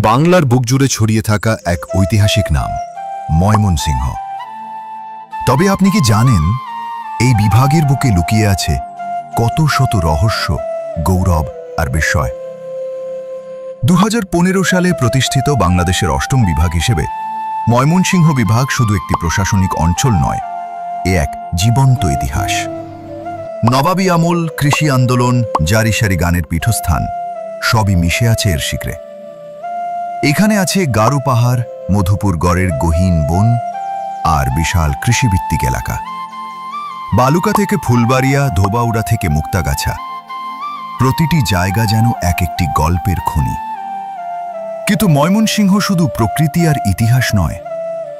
বাংলার বুক জুড়ে ছড়িয়ে থাকা এক ঐতিহাসিক নাম ময়মনসিংহ। তবে আপনি কি জানেন এই বিভাগের বুকে লুকিয়ে আছে কত শত রহস্য, গৌরব আর বিস্ময়? 2015 সালে প্রতিষ্ঠিত বাংলাদেশের অষ্টম বিভাগ হিসেবে ময়মনসিংহ বিভাগ শুধু একটি প্রশাসনিক অঞ্চল নয়, এ এক জীবন্ত ইতিহাস। নবাবী আমল, কৃষি আন্দোলন, জারিসারি গানের পীঠস্থান সবই মিশে আছে এর শিকড়ে। এখানে আছে গারো পাহাড়, মধুপুর গড়ের গহীন বন আর বিশাল কৃষিভিত্তিক এলাকা। বালুকা থেকে ফুলবাড়িয়া, ধোবাউড়া থেকে মুক্তাগাছা, প্রতিটি জায়গা যেন এক একটি গল্পের খনি। কিন্তু ময়মনসিংহ শুধু প্রকৃতি আর ইতিহাস নয়,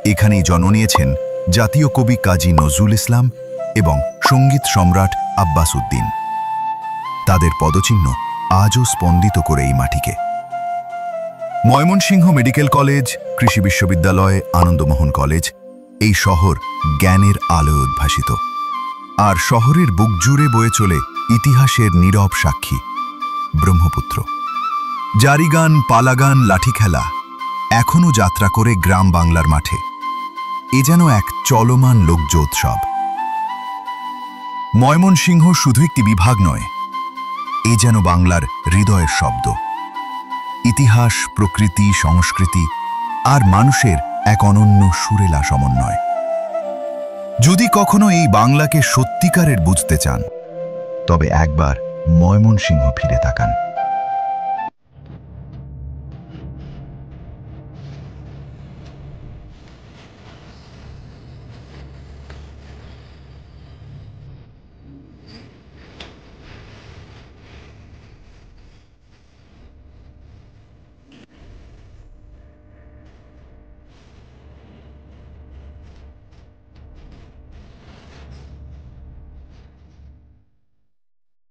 এখানেই জন্ম নিয়েছেন জাতীয় কবি কাজী নজরুল ইসলাম এবং সঙ্গীত সম্রাট আব্বাস উদ্দিন। তাদের পদচিহ্ন আজও স্পন্দিত করে এই মাটিকে। ময়মনসিংহ মেডিকেল কলেজ, কৃষি বিশ্ববিদ্যালয়, আনন্দমোহন কলেজ, এই শহর জ্ঞানের আলোয় উদ্ভাসিত। আর শহরের বুক জুড়ে বয়ে চলে ইতিহাসের নীরব সাক্ষী ব্রহ্মপুত্র। জারিগান, পালাগান, লাঠি খেলা এখনও যাত্রা করে গ্রাম বাংলার মাঠে। এ যেন এক চলমান লোকজ উৎসব। ময়মনসিংহ শুধু একটি বিভাগ নয়, এ যেন বাংলার হৃদয়ের শব্দ। ইতিহাস, প্রকৃতি, সংস্কৃতি আর মানুষের এক অনন্য সুরেলা সমন্বয়। যদি কখনো এই বাংলাকে সত্যিকারের বুঝতে চান, তবে একবার ময়মনসিংহ ফিরে তাকান।